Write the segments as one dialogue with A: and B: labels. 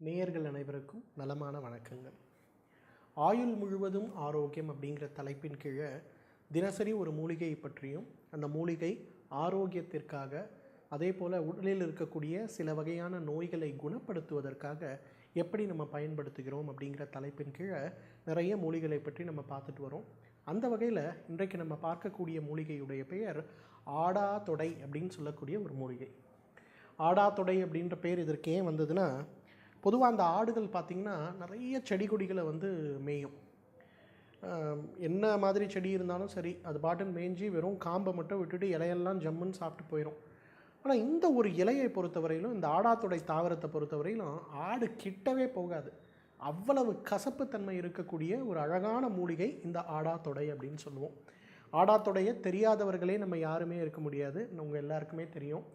A: நேயர்கள் அனைவருக்கும் நலமான வணக்கங்கள். ஆயுள் முழுவதும் ஆரோக்கியம் அப்படிங்கிற தலைப்பின் கீழே தினசரி ஒரு மூலிகையை பற்றியும் அந்த மூலிகை ஆரோக்கியத்திற்காக அதே போல் உடலில் இருக்கக்கூடிய சில வகையான நோய்களை குணப்படுத்துவதற்காக எப்படி நம்ம பயன்படுத்துகிறோம் அப்படிங்கிற தலைப்பின் கீழே நிறைய மூலிகளை பற்றி நம்ம பார்த்துட்டு வரோம். அந்த வகையில் இன்றைக்கு நம்ம பார்க்கக்கூடிய மூலிகையுடைய பெயர் ஆடாதொடை அப்படின்னு சொல்லக்கூடிய ஒரு மூலிகை. ஆடாதொடை அப்படின்ற பேர் இதற்கு ஏன் வந்ததுன்னா, பொதுவாக அந்த ஆடுகள் பார்த்திங்கன்னா நிறைய செடி கொடிகளை மேயும். என்ன மாதிரி செடி இருந்தாலும் சரி, அது பாட்டுன்னு மேய்ஞ்சி வெறும் காம்பை மட்டும் விட்டுட்டு இலையெல்லாம் ஜம்முன்னு சாப்பிட்டு போயிடும். ஆனால் இந்த ஒரு இலையை பொறுத்தவரையிலும், இந்த ஆடாத்தொடை தாவரத்தை பொறுத்தவரையிலும் ஆடு கிட்டவே போகாது. அவ்வளவு கசப்புத்தன்மை இருக்கக்கூடிய ஒரு அழகான மூலிகை இந்த ஆடாத்தொடை அப்படின்னு சொல்லுவோம். ஆடாத்தொடையை தெரியாதவர்களே நம்ம யாருமே இருக்க முடியாது. உங்கள் எல்லாருக்குமே தெரியும்.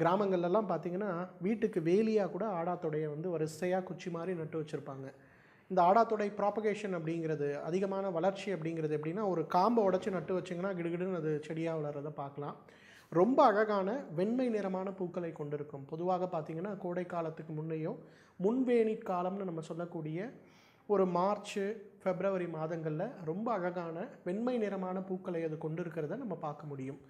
A: கிராமங்கள்லாம் பார்த்திங்கன்னா வீட்டுக்கு வேலியாக கூட ஆடாத்தொடையை வரிசையாக குச்சி மாதிரி நட்டு வச்சுருப்பாங்க. இந்த ஆடாத்தொடை ப்ராபகேஷன் அப்படிங்கிறது, அதிகமான வளர்ச்சி அப்படிங்கிறது எப்படின்னா, ஒரு காம்பை உடச்சி நட்டு வச்சிங்கன்னா கிடுகிடுன்னு அது செடியாக வளர்கிறத பார்க்கலாம். ரொம்ப அழகான வெண்மை நிறமான பூக்களை கொண்டிருக்கும். பொதுவாக பார்த்திங்கன்னா கோடை காலத்துக்கு முன்னையோ முன்வேணி காலம்னு நம்ம சொல்லக்கூடிய ஒரு மார்ச் பிப்ரவரி மாதங்களில் ரொம்ப அழகான வெண்மை நிறமான பூக்களை அது கொண்டிருக்கிறத நம்ம பார்க்க முடியும்.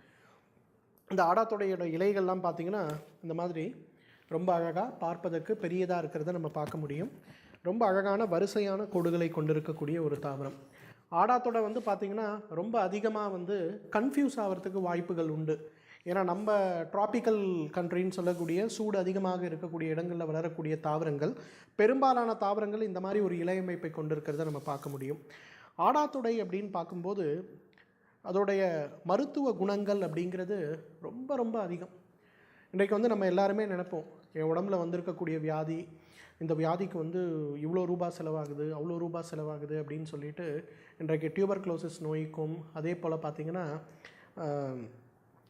A: இந்த ஆடாத்தொடையோட இலைகள்லாம் பார்த்திங்கன்னா இந்த மாதிரி ரொம்ப அழகாக பார்ப்பதற்கு பெரியதாக இருக்கிறத நம்ம பார்க்க முடியும். ரொம்ப அழகான வரிசையான கொடுகளை கொண்டிருக்கக்கூடிய ஒரு தாவரம். ஆடாத்தொடை பார்த்திங்கன்னா ரொம்ப அதிகமாக கன்ஃபியூஸ் ஆகிறதுக்கு வாய்ப்புகள் உண்டு. ஏன்னா நம்ம ட்ராபிக்கல் கண்ட்ரின்னு சொல்லக்கூடிய சூடு அதிகமாக இருக்கக்கூடிய இடங்களில் வளரக்கூடிய தாவரங்கள், பெரும்பாலான தாவரங்கள் இந்த மாதிரி ஒரு இலையமைப்பை கொண்டிருக்கிறத நம்ம பார்க்க முடியும். ஆடாத்தொடை அப்படின்னு பார்க்கும்போது அதோடைய மருத்துவ குணங்கள் அப்படிங்கிறது ரொம்ப ரொம்ப அதிகம். இன்றைக்கு நம்ம எல்லாருமே நினைப்போம், என் உடம்புல வந்திருக்கக்கூடிய வியாதி, இந்த வியாதிக்கு இவ்வளோ ரூபா செலவாகுது, அவ்வளோ ரூபா செலவாகுது அப்படின்னு சொல்லிட்டு இன்றைக்கு டியூபர்குலோசிஸ் நோய்க்கும், அதே போல் பார்த்திங்கன்னா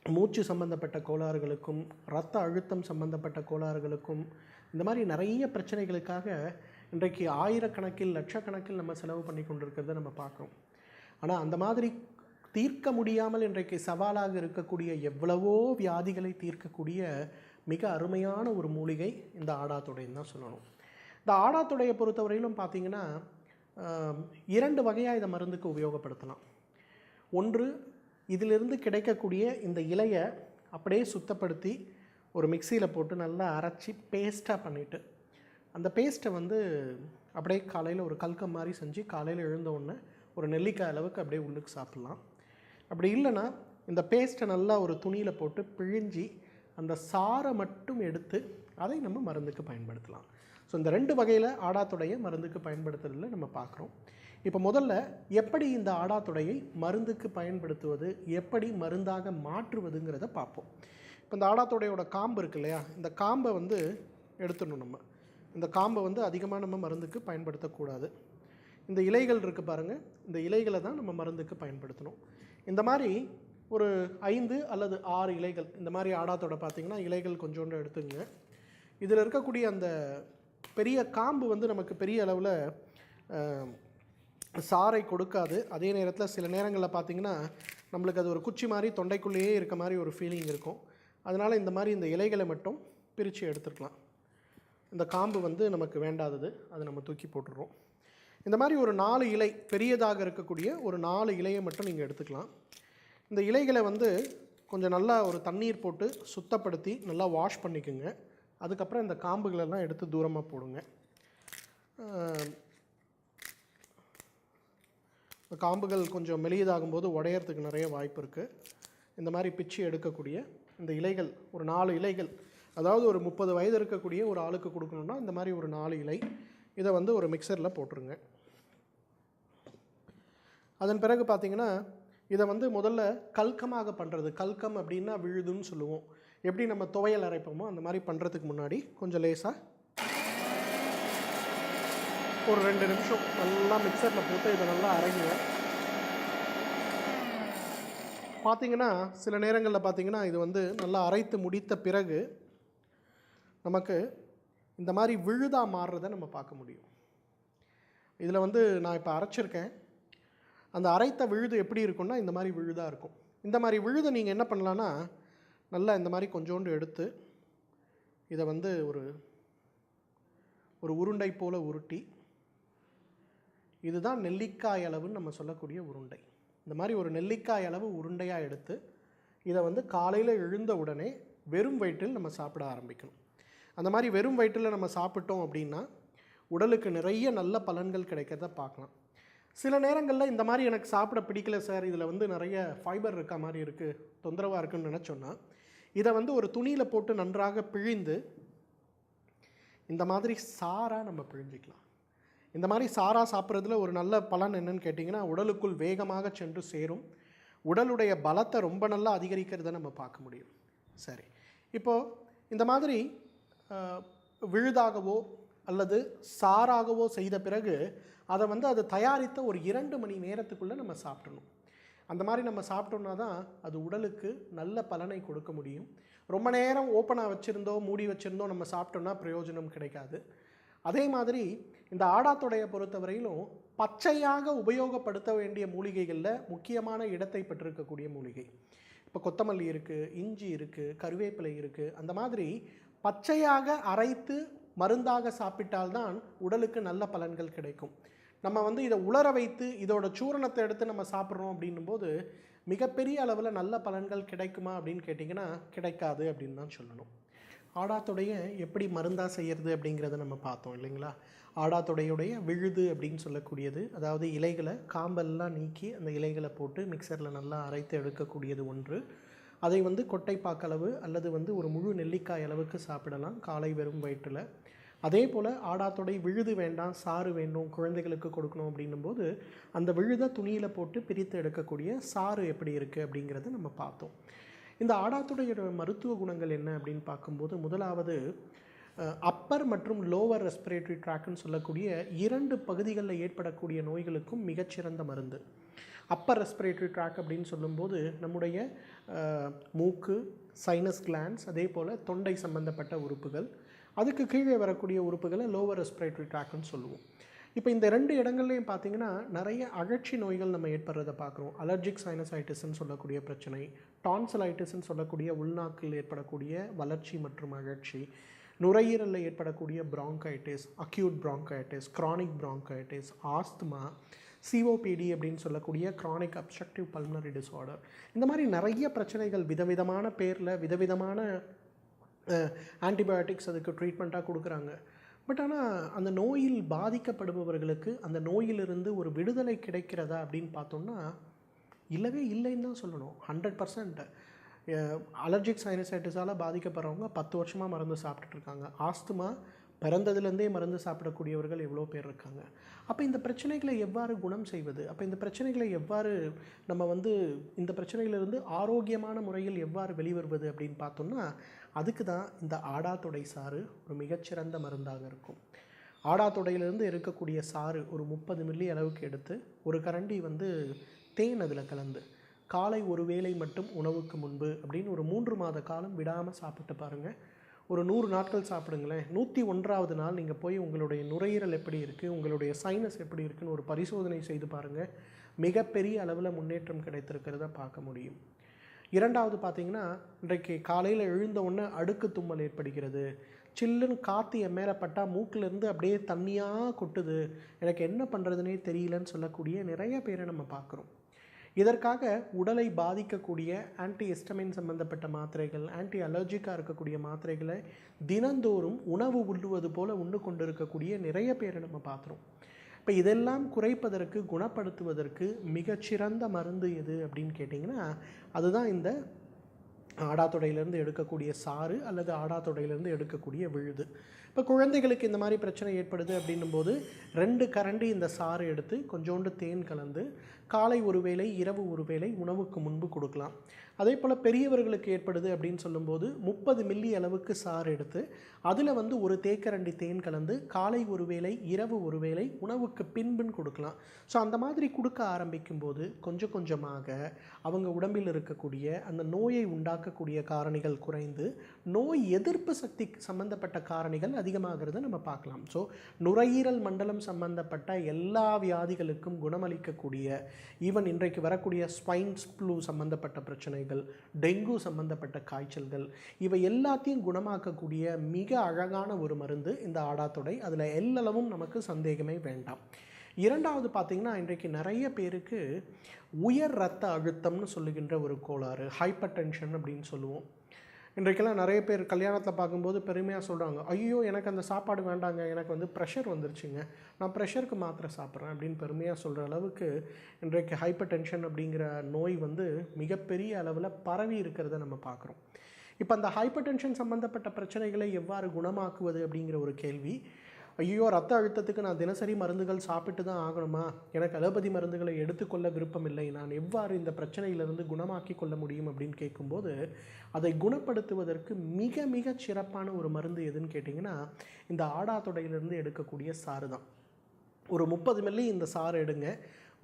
A: மூச்சு சம்பந்தப்பட்ட கோளாறுகளுக்கும், இரத்த அழுத்தம் சம்பந்தப்பட்ட கோளாறுகளுக்கும், இந்த மாதிரி நிறைய பிரச்சனைகளுக்காக இன்றைக்கு ஆயிரக்கணக்கில் லட்சக்கணக்கில் நம்ம செலவு பண்ணி கொண்டிருக்கிறத நம்ம பார்க்குறோம். ஆனால் அந்த மாதிரி தீர்க்க முடியாமல் இன்றைக்கு சவாலாக இருக்கக்கூடிய எவ்வளவோ வியாதிகளை தீர்க்கக்கூடிய மிக அருமையான ஒரு மூலிகை இந்த ஆடாத்தொடைன்னு தான் சொல்லணும். இந்த ஆடாத்தொடையை பொறுத்தவரையிலும் பார்த்திங்கன்னா 2 வகையாக இதை மருந்துக்கு உபயோகப்படுத்தலாம். ஒன்று, இதிலிருந்து கிடைக்கக்கூடிய இந்த இலையை அப்படியே சுத்தப்படுத்தி ஒரு மிக்சியில் போட்டு நல்லா அரைச்சி பேஸ்ட்டாக பண்ணிவிட்டு, அந்த பேஸ்ட்டை அப்படியே காலையில் ஒரு கல்கம் மாதிரி செஞ்சு காலையில் எழுந்த உடனே ஒரு நெல்லிக்காய் அளவுக்கு அப்படியே உள்ளுக்கு சாப்பிட்லாம். அப்படி இல்லைன்னா இந்த பேஸ்ட்டை நல்லா ஒரு துணியில் போட்டு பிழிஞ்சி அந்த சாறை மட்டும் எடுத்து அதை நம்ம மருந்துக்கு பயன்படுத்தலாம். ஸோ இந்த 2 வகையில் ஆடாத்தொடையை மருந்துக்கு பயன்படுத்துறதுல நம்ம பார்க்குறோம். இப்போ முதல்ல எப்படி இந்த ஆடாத்தொடையை மருந்துக்கு பயன்படுத்துவது, எப்படி மருந்தாக மாற்றுவதுங்கிறத பார்ப்போம். இப்போ இந்த ஆடாத்தொடையோட காம்பு இருக்கு இல்லையா, இந்த காம்பை எடுத்துடணும். நம்ம இந்த காம்பை அதிகமாக நம்ம மருந்துக்கு பயன்படுத்தக்கூடாது. இந்த இலைகள் இருக்குது பாருங்கள், இந்த இலைகளை தான் நம்ம மருந்துக்கு பயன்படுத்தணும். இந்த மாதிரி ஒரு 5 அல்லது 6 இலைகள், இந்த மாதிரி ஆடாத்தொடை பார்த்திங்கன்னா இலைகள் கொஞ்சோண்டு எடுத்துங்க. இதில் இருக்கக்கூடிய அந்த பெரிய காம்பு நமக்கு பெரிய அளவில் சாறை கொடுக்காது. அதே நேரத்தில் சில நேரங்களில் பார்த்திங்கன்னா நம்மளுக்கு அது ஒரு குச்சி மாதிரி தொண்டைக்குள்ளேயே இருக்க மாதிரி ஒரு ஃபீலிங் இருக்கும். அதனால் இந்த மாதிரி இந்த இலைகளை மட்டும் பிரித்து எடுத்துக்கலாம். இந்த காம்பு நமக்கு வேண்டாதது, அதை நம்ம தூக்கி போட்டுடுறோம். இந்த மாதிரி ஒரு 4 இலை, பெரியதாக இருக்கக்கூடிய ஒரு 4 இலையை மட்டும் நீங்கள் எடுத்துக்கலாம். இந்த இலைகளை கொஞ்சம் நல்லா ஒரு தண்ணீர் போட்டு சுத்தப்படுத்தி நல்லா வாஷ் பண்ணிக்கோங்க. அதுக்கப்புறம் இந்த காம்புகளெல்லாம் எடுத்து தூரமாக போடுங்க. காம்புகள் கொஞ்சம் மெலியதாகும்போது உடையறதுக்கு நிறைய வாய்ப்பு இருக்குது. இந்த மாதிரி பிச்சு எடுக்கக்கூடிய இந்த இலைகள் ஒரு 4 இலைகள், அதாவது ஒரு 30 வயது இருக்கக்கூடிய ஒரு ஆளுக்கு கொடுக்கணுன்னா இந்த மாதிரி ஒரு 4 இலை, இதை ஒரு மிக்சரில் போட்டுருங்க. அதன் பிறகு பார்த்திங்கன்னா இதை முதல்ல கல்கமாக பண்ணுறது, கல்கம் அப்படின்னா விழுதுன்னு சொல்லுவோம். எப்படி நம்ம துவையல் அரைப்போமோ அந்த மாதிரி பண்ணுறதுக்கு முன்னாடி கொஞ்சம் லேசாக ஒரு 2 நிமிஷம் நல்லா மிக்சரில் போட்டு இதை நல்லா அரைங்க. பார்த்திங்கன்னா சில நேரங்களில் பார்த்திங்கன்னா இது நல்லா அரைத்து முடித்த பிறகு நமக்கு இந்த மாதிரி விழுதாக மாறுறதை நம்ம பார்க்க முடியும். இதில் நான் இப்போ அரைச்சிருக்கேன். அந்த அரைத்த விழுது எப்படி இருக்குன்னா இந்த மாதிரி விழுதாக இருக்கும். இந்த மாதிரி விழுதை நீங்கள் என்ன பண்ணலான்னா, நல்லா இந்த மாதிரி கொஞ்சோண்டு எடுத்து இதை ஒரு ஒரு உருண்டை போல் உருட்டி, இதுதான் நெல்லிக்காய் அளவுன்னு நம்ம சொல்லக்கூடிய உருண்டை. இந்த மாதிரி ஒரு நெல்லிக்காய் அளவு உருண்டையாக எடுத்து இதை வந்து காலையில் எழுந்த உடனே வெறும் வயிற்றில் நம்ம சாப்பிட ஆரம்பிக்கணும். அந்த மாதிரி வெறும் வயிற்றில் நம்ம சாப்பிட்டோம் அப்படின்னா உடலுக்கு நிறைய நல்ல பலன்கள் கிடைக்கிறத பார்க்கலாம். சில நேரங்களில் இந்த மாதிரி எனக்கு சாப்பிட பிடிக்கல சார், இதில் வந்து நிறைய ஃபைபர் இருக்க மாதிரி இருக்குது, தொந்தரவாக இருக்குன்னு நினச்சோன்னா இதை வந்து ஒரு துணியில் போட்டு நன்றாக பிழிந்து இந்த மாதிரி சாராக நம்ம பிழிஞ்சிக்கலாம். இந்த மாதிரி சாராக சாப்பிட்றதுல ஒரு நல்ல பலன் என்னன்னு கேட்டிங்கன்னா, உடலுக்குள் வேகமாக சென்று சேரும், உடலுடைய பலத்தை ரொம்ப நல்லா அதிகரிக்கிறத நம்ம பார்க்க முடியும். சரி, இப்போது இந்த மாதிரி விழுதாகவோ அல்லது சாராகவோ செய்த பிறகு அதை வந்து அதை தயாரித்த ஒரு 2 மணி நேரத்துக்குள்ளே நம்ம சாப்பிடணும். அந்த மாதிரி நம்ம சாப்பிட்டோம்னா தான் அது உடலுக்கு நல்ல பலனை கொடுக்க முடியும். ரொம்ப நேரம் ஓப்பனாக வச்சுருந்தோ மூடி வச்சுருந்தோ நம்ம சாப்பிட்டோம்னா பிரயோஜனம் கிடைக்காது. அதே மாதிரி இந்த ஆடாத்தொடையை பொறுத்தவரையிலும் பச்சையாக உபயோகப்படுத்த வேண்டிய மூலிகைகளில் முக்கியமான இடத்தை பெற்றிருக்கக்கூடிய மூலிகை. இப்போ கொத்தமல்லி இருக்குது, இஞ்சி இருக்குது, கருவேப்பிலை இருக்குது. அந்த மாதிரி பச்சையாக அரைத்து மருந்தாக சாப்பிட்டால்தான் உடலுக்கு நல்ல பலன்கள் கிடைக்கும். நம்ம வந்து இதை உலர வைத்து இதோட சூரணத்தை எடுத்து நம்ம சாப்பிட்றோம் அப்படின்னும் போது மிகப்பெரிய அளவில் நல்ல பலன்கள் கிடைக்குமா அப்படின்னு கேட்டிங்கன்னா கிடைக்காது அப்படின்னு தான் சொல்லணும். ஆடாத்தொடைய எப்படி மருந்தாக செய்கிறது அப்படிங்கிறத நம்ம பார்த்தோம் இல்லைங்களா. ஆடாத்தொடையுடைய விழுது அப்படின்னு சொல்லக்கூடியது, அதாவது இலைகளை காம்பெல்லாம் நீக்கி அந்த இலைகளை போட்டு மிக்சரில் நல்லா அரைத்து எடுக்கக்கூடியது ஒன்று. அதை வந்து கொட்டைப்பாக்களவு அல்லது வந்து ஒரு முழு நெல்லிக்காய் அளவுக்கு சாப்பிடலாம் காலை வெறும் வயிற்றில். அதே போல் ஆடாத்தொடை விழுது வேண்டாம், சாறு வேண்டும், குழந்தைகளுக்கு கொடுக்கணும் அப்படின்னும் போது அந்த விழுதை துணியில் போட்டு பிரித்து எடுக்கக்கூடிய சாறு எப்படி இருக்குது அப்படிங்கிறத நம்ம பார்த்தோம். இந்த ஆடாத்தொடையோட மருத்துவ குணங்கள் என்ன அப்படின்னு பார்க்கும்போது, முதலாவது அப்பர் மற்றும் லோவர் ரெஸ்பிரேட்டரி ட்ராக்னு சொல்லக்கூடிய 2 பகுதிகளில் ஏற்படக்கூடிய நோய்களுக்கும் மிகச்சிறந்த மருந்து. அப்பர் ரெஸ்பிரேட்டரி ட்ராக் அப்படின்னு சொல்லும்போது நம்முடைய மூக்கு, சைனஸ் கிளாண்ட்ஸ், அதே போல் தொண்டை சம்பந்தப்பட்ட உறுப்புகள். அதுக்கு கீழே வரக்கூடிய உறுப்புகளை லோவர் ரெஸ்பிரேட்டரி ட்ராக்னு சொல்லுவோம். இப்போ இந்த 2 இடங்கள்லையும் பார்த்திங்கன்னா நிறைய அழற்சி நோய்கள் நம்ம ஏற்படுறதை பார்க்குறோம். அலர்ஜிக் சைனசைட்டிஸ்ன்னு சொல்லக்கூடிய பிரச்சனை, டான்சலைட்டிஸ்ன்னு சொல்லக்கூடிய உள்நாக்கில் ஏற்படக்கூடிய வளர்ச்சி மற்றும் அழற்சி, நுரையீரலில் ஏற்படக்கூடிய bronchitis, acute bronchitis, chronic bronchitis, asthma, COPD அப்படின்னு சொல்லக்கூடிய கிரானிக் அப்ஸ்ட்ரக்டிவ் பல்மனரி டிஸார்டர். இந்த மாதிரி நிறைய பிரச்சனைகள் விதவிதமான பேரில் விதவிதமான ஆன்டிபயோட்டிக்ஸ் அதுக்கு ட்ரீட்மெண்ட்டாக கொடுக்குறாங்க. பட் ஆனால் அந்த நோயில் பாதிக்கப்படுபவர்களுக்கு அந்த நோயிலிருந்து ஒரு விடுதலை கிடைக்கிறதா அப்படின்னு பார்த்தோம்னா இல்லவே இல்லைன்னு தான் சொல்லணும். 100% அலர்ஜிக் சைனசைட்டிஸால் பாதிக்கப்படுறவங்க 10 வருஷமாக மருந்து சாப்பிட்டுட்ருக்காங்க. ஆஸ்துமா பிறந்ததுலேருந்தே மருந்து சாப்பிடக்கூடியவர்கள் எவ்வளோ பேர் இருக்காங்க. அப்போ இந்த பிரச்சனைகளை எவ்வாறு குணம் செய்வது, அப்போ இந்த பிரச்சனைகளை எவ்வாறு நம்ம வந்து இந்த பிரச்சனைகளிலிருந்து ஆரோக்கியமான முறையில் எவ்வாறு வெளிவருவது அப்படின்னு பார்த்தோம்னா அதுக்கு தான் இந்த ஆடாத்தொடை சாறு ஒரு மிகச்சிறந்த மருந்தாக இருக்கும். ஆடாத்தொடையிலிருந்து இருக்கக்கூடிய சாறு ஒரு 30 மில்லி அளவுக்கு எடுத்து ஒரு கரண்டி வந்து தேன் அதில் கலந்து காலை ஒரு வேளை மட்டும் உணவுக்கு முன்பு அப்படின்னு ஒரு 3 மாத காலம் விடாமல் சாப்பிட்டு பாருங்கள். ஒரு 100 நாட்கள் சாப்பிடுங்களேன். 101வது நாள் நீங்கள் போய் உங்களுடைய நுரையீரல் எப்படி இருக்குது, உங்களுடைய சைனஸ் எப்படி இருக்குன்னு ஒரு பரிசோதனை செய்து பாருங்கள். மிகப்பெரிய அளவில் முன்னேற்றம் கிடைத்திருக்கிறத பார்க்க முடியும். 2வது பார்த்திங்கன்னா, இன்றைக்கு காலையில் எழுந்த உடனே அடுக்கு தும்மல் ஏற்படுகிறது, சில்லுன்னு காற்று என் மேலே பட்டால் மூக்கிலேருந்து அப்படியே தண்ணியாக கொட்டுது, எனக்கு என்ன பண்ணுறதுனே தெரியலன்னு சொல்லக்கூடிய நிறைய பேரை நம்ம பார்க்குறோம். இதற்காக உடலை பாதிக்கக்கூடிய ஆன்டி ஹிஸ்டமின் சம்பந்தப்பட்ட மாத்திரைகள், ஆன்டி அலர்ஜிக்காக இருக்கக்கூடிய மாத்திரைகளை தினந்தோறும் உணவு உண்ணுவது போல் உண்டு கொண்டு இருக்கக்கூடிய நிறைய பேரை நம்ம பார்க்குறோம். இப்போ இதெல்லாம் குறைப்பதற்கு, குணப்படுத்துவதற்கு மிகச்சிறந்த மருந்து எது அப்படின்னு கேட்டிங்கன்னா அதுதான் இந்த ஆடாத்தொடையிலேருந்து எடுக்கக்கூடிய சாறு அல்லது ஆடாத்தொடையிலேருந்து எடுக்கக்கூடிய விழுது. இப்போ குழந்தைகளுக்கு இந்த மாதிரி பிரச்சனை ஏற்படுது அப்படின்னும் போது 2 கரண்டி இந்த சாறு எடுத்து கொஞ்சோண்டு தேன் கலந்து காலை ஒரு வேளை, இரவு ஒரு வேளை உணவுக்கு முன்பு கொடுக்கலாம். அதே போல் பெரியவர்களுக்கு ஏற்படுது அப்படின்னு சொல்லும்போது 30 மில்லி அளவுக்கு சாறு எடுத்து அதில் வந்து ஒரு தேக்கரண்டி தேன் கலந்து காலை ஒரு வேளை, இரவு ஒரு வேளை உணவுக்கு பின்புன்னு கொடுக்கலாம். ஸோ அந்த மாதிரி கொடுக்க ஆரம்பிக்கும் போது கொஞ்சம் கொஞ்சமாக அவங்க உடம்பில் இருக்கக்கூடிய அந்த நோயை உண்டாக்கக்கூடிய காரணிகள் குறைந்து நோய் எதிர்ப்பு சக்தி சம்பந்தப்பட்ட காரணிகள் அதிகமாகிறத நம்ம பார்க்கலாம். ஸோ நுரையீரல் மண்டலம் சம்பந்தப்பட்ட எல்லா வியாதிகளுக்கும் குணமளிக்கக்கூடிய ஈவன் இன்றைக்கு வரக்கூடிய ஸ்வைன் ஃப்ளூ சம்பந்தப்பட்ட பிரச்சனைகள், டெங்கு சம்பந்தப்பட்ட காய்ச்சல்கள், இவை எல்லாத்தையும் குணமாக்கக்கூடிய மிக அழகான ஒரு மருந்து இந்த ஆடாத்தொடை. அதில் எல்லளவும் நமக்கு சந்தேகமே வேண்டாம். இரண்டாவது பார்த்திங்கன்னா, இன்றைக்கு நிறைய பேருக்கு உயர் இரத்த அழுத்தம்னு சொல்லுகின்ற ஒரு கோளாறு, ஹைப்பர் டென்ஷன் அப்படின்னு சொல்லுவோம். இன்றைக்கெல்லாம் நிறைய பேர் கல்யாணத்தில் பார்க்கும்போது பெருமையாக சொல்கிறாங்க, ஐயோ எனக்கு அந்த சாப்பாடு வேண்டாங்க, எனக்கு வந்து ப்ரெஷர் வந்துருச்சுங்க, நான் ப்ரெஷருக்கு மாத்திரை சாப்பிட்றேன் அப்படின்னு பெருமையாக சொல்கிற அளவுக்கு இன்றைக்கு ஹைப்பர் டென்ஷன் அப்படிங்கிற நோய் வந்து மிகப்பெரிய அளவில் பரவி இருக்கிறத நம்ம பார்க்குறோம். இப்போ அந்த ஹைப்பர் டென்ஷன் சம்மந்தப்பட்ட பிரச்சனைகளை எவ்வாறு குணமாக்குவது அப்படிங்கிற ஒரு கேள்வி. ஐயோ ரத்த அழுத்தத்துக்கு நான் தினசரி மருந்துகள் சாப்பிட்டு தான் ஆகணுமா, எனக்கு அலோபதி மருந்துகளை எடுத்துக்கொள்ள விருப்பம் இல்லை, நான் எவ்வாறு இந்த பிரச்சனையிலிருந்து குணமாக்கி கொள்ள முடியும் அப்படின்னு கேட்கும்போது, அதை குணப்படுத்துவதற்கு மிக மிக சிறப்பான ஒரு மருந்து எதுன்னு கேட்டிங்கன்னா, இந்த ஆடாத்தொடையிலிருந்து எடுக்கக்கூடிய சாறு தான். ஒரு 30 மில்லி இந்த சாறு எடுங்க,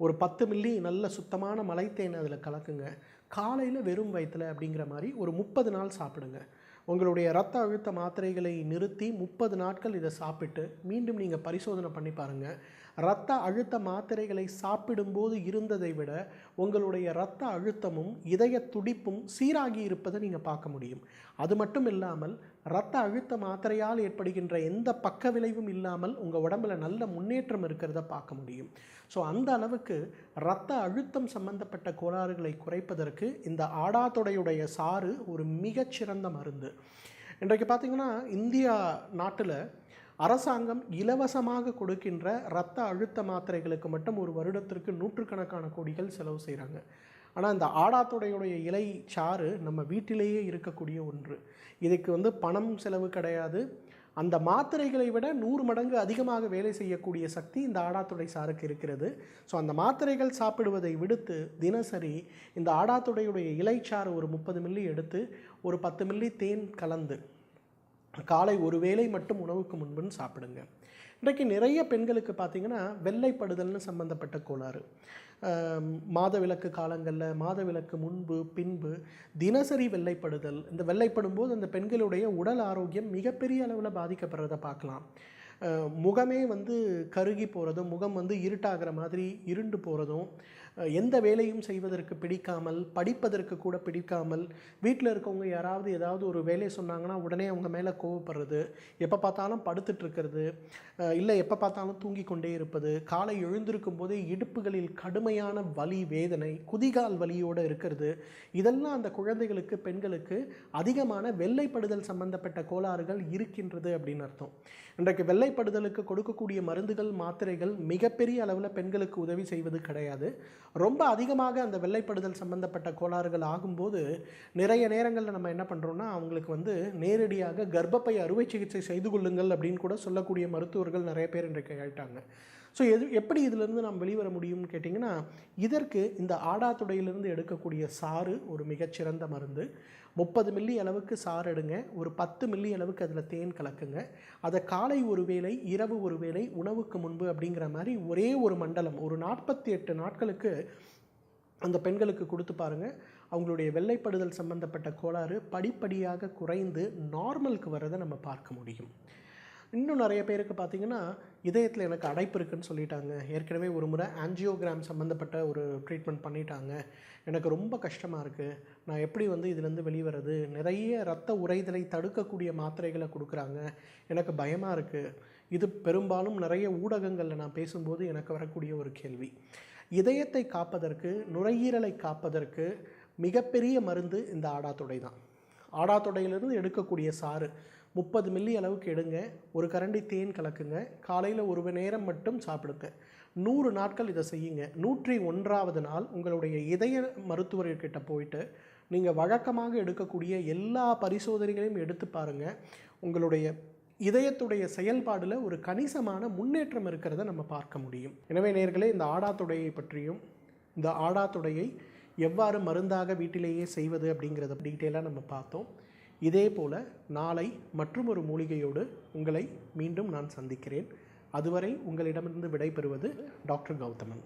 A: ஒரு 10 மில்லி நல்ல சுத்தமான மலைத்தேன் அதில் கலக்குங்க, காலையில் வெறும் வயிற்றில் அப்படிங்கிற மாதிரி ஒரு 30 நாள் சாப்பிடுங்க. உங்களுடைய இரத்த அழுத்த மாத்திரைகளை நிறுத்தி 30 நாட்கள் இதை சாப்பிட்டு மீண்டும் நீங்கள் பரிசோதனை பண்ணி பாருங்கள். இரத்த அழுத்த மாத்திரைகளை சாப்பிடும்போது இருந்ததை விட உங்களுடைய இரத்த அழுத்தமும் இதய துடிப்பும் சீராகி இருப்பதை நீங்கள் பார்க்க முடியும். அது மட்டும் இல்லாமல் இரத்த அழுத்த மாத்திரையால் ஏற்படுகின்ற எந்த பக்க விளைவும் இல்லாமல் உங்கள் உடம்புல நல்ல முன்னேற்றம் இருக்கிறத பார்க்க முடியும். ஸோ அந்த அளவுக்கு இரத்த அழுத்தம் சம்பந்தப்பட்ட கோளாறுகளை குறைப்பதற்கு இந்த ஆடாத்தொடையுடைய சாறு ஒரு மிகச்சிறந்த மருந்து. இன்றைக்கு பார்த்திங்கன்னா, இந்தியா நாட்டில் அரசாங்கம் இலவசமாக கொடுக்கின்ற இரத்த அழுத்த மாத்திரைகளுக்கு மட்டும் ஒரு வருடத்திற்கு 100கணக்கான கோடிகள் செலவு செய்கிறாங்க. ஆனால் இந்த ஆடாத்தொடையுடைய இலை சாறு நம்ம வீட்டிலேயே இருக்கக்கூடிய ஒன்று. இதுக்கு வந்து பணம் செலவு கிடையாது. அந்த மாத்திரைகளை விட 100 மடங்கு அதிகமாக வேலை செய்யக்கூடிய சக்தி இந்த ஆடாத்தொடை சாருக்கு இருக்கிறது. ஸோ அந்த மாத்திரைகள் சாப்பிடுவதை விடுத்து தினசரி இந்த ஆடாத்தொடையுடைய இலைச்சாறு ஒரு 30 மில்லி எடுத்து ஒரு 10 மில்லி தேன் கலந்து காலை ஒரு வேளை மட்டும் உணவுக்கு முன்புன்னு சாப்பிடுங்க. இன்றைக்கு நிறைய பெண்களுக்கு பார்த்திங்கன்னா வெள்ளைப்படுதல்னு சம்பந்தப்பட்ட கோளாறு, மாதவிலக்கு காலங்களில், மாதவிலக்கு முன்பு பின்பு தினசரி வெள்ளைப்படுதல். இந்த வெள்ளைப்படும்போது அந்த பெண்களுடைய உடல் ஆரோக்கியம் மிகப்பெரிய அளவில் பாதிக்கப்படுறதை பார்க்கலாம். முகமே வந்து கருகி போகிறதும், முகம் வந்து இருட்டாகிற மாதிரி இருண்டு போகிறதும், எந்த வேலையும் செய்வதற்கு பிடிக்காமல், படிப்பதற்கு கூட பிடிக்காமல், வீட்டில் இருக்கவங்க யாராவது ஏதாவது ஒரு வேலையை சொன்னாங்கன்னா உடனே அவங்க மேலே கோவப்படுறது, எப்போ பார்த்தாலும் படுத்துட்ருக்கிறது, இல்லை எப்போ பார்த்தாலும் தூங்கி கொண்டே இருப்பது, காலை எழுந்திருக்கும் போதே இடுப்புகளில் கடுமையான வலி, வேதனை, குதிகால் வலியோடு இருக்கிறது, இதெல்லாம் அந்த குழந்தைகளுக்கு, பெண்களுக்கு அதிகமான வெள்ளைப்படுதல் சம்பந்தப்பட்ட கோளாறுகள் இருக்கின்றது அப்படின்னு அர்த்தம். இன்றைக்கு வெள்ளைப்படுதலுக்கு கொடுக்கக்கூடிய மருந்துகள், மாத்திரைகள் மிகப்பெரிய அளவில் பெண்களுக்கு உதவி செய்வது கிடையாது. ரொம்ப அதிகமாக அந்த வெள்ளைப்படுதல் சம்பந்தப்பட்ட கோளாறுகள் ஆகும்போது நிறைய நேரங்களில் நம்ம என்ன பண்ணுறோன்னா, அவங்களுக்கு வந்து நேரடியாக கர்ப்பப்பை அறுவை சிகிச்சை செய்து கொள்ளுங்கள் அப்படின்னு கூட சொல்லக்கூடிய மருத்துவர்கள் நிறைய பேர் இன்றைக்கு ஆகிட்டாங்க. ஸோ எப்படி இதிலிருந்து நாம் வெளிவர முடியும்னு கேட்டிங்கன்னா, இதற்கு இந்த ஆடாத்தொடையிலிருந்து எடுக்கக்கூடிய சாறு ஒரு மிகச்சிறந்த மருந்து. 30 மில்லி அளவுக்கு சாறு எடுங்க, ஒரு 10 மில்லி அளவுக்கு அதில் தேன் கலக்குங்க, அதை காலை ஒரு வேளை, இரவு ஒரு வேளை, உணவுக்கு முன்பு அப்படிங்கிற மாதிரி ஒரே ஒரு மண்டலம் ஒரு 48 நாட்களுக்கு அந்த பெண்களுக்கு கொடுத்து பாருங்கள். அவங்களுடைய வெள்ளைப்படுதல் சம்பந்தப்பட்ட கோளாறு படிப்படியாக குறைந்து நார்மலுக்கு வரதை நம்ம பார்க்க முடியும். இன்னும் நிறைய பேருக்கு பார்த்திங்கன்னா, இதயத்தில் எனக்கு அடைப்பு இருக்குதுன்னு சொல்லிட்டாங்க, ஏற்கனவே ஒரு முறை ஆன்ஜியோகிராம் சம்மந்தப்பட்ட ஒரு ட்ரீட்மெண்ட் பண்ணிட்டாங்க, எனக்கு ரொம்ப கஷ்டமாக இருக்குது, நான் எப்படி வந்து இதிலேருந்து வெளிவரது, நிறைய இரத்த உறைதலை தடுக்கக்கூடிய மாத்திரைகளை கொடுக்குறாங்க, எனக்கு பயமாக இருக்குது. இது பெரும்பாலும் நிறைய ஊடகங்களில் நான் பேசும்போது எனக்கு வரக்கூடிய ஒரு கேள்வி. இதயத்தை காப்பதற்கு, நுரையீரலை காப்பதற்கு மிகப்பெரிய மருந்து இந்த ஆடாத்தொடை தான். ஆடாத்தொடையிலிருந்து எடுக்கக்கூடிய சாறு 30 மில்லி அளவுக்கு எடுங்க, ஒரு கரண்டி தேன் கலக்குங்க, காலையில் ஒரு நேரம் மட்டும் சாப்பிடுங்க, 100 நாட்கள் இதை செய்யுங்க. 101வது நாள் உங்களுடைய இதய மருத்துவர்கிட்ட போயிட்டு நீங்கள் வழக்கமாக எடுக்கக்கூடிய எல்லா பரிசோதனைகளையும் எடுத்து பாருங்கள். உங்களுடைய இதயத்துடைய செயல்பாடில் ஒரு கணிசமான முன்னேற்றம் இருக்கிறத நம்ம பார்க்க முடியும். எனவே நேயர்களே, இந்த ஆடாத்தொடையை பற்றியும், இந்த ஆடாத்தொடையை எவ்வாறு மருந்தாக வீட்டிலேயே செய்வது அப்படிங்கிறத டீட்டெயிலாக நம்ம பார்த்தோம். இதே போல் நாளை மற்றும் ஒரு மூலிகையோடு உங்களை மீண்டும் நான் சந்திக்கிறேன். அதுவரை உங்களிடமிருந்து விடைபெறுவது டாக்டர் கௌதமன்.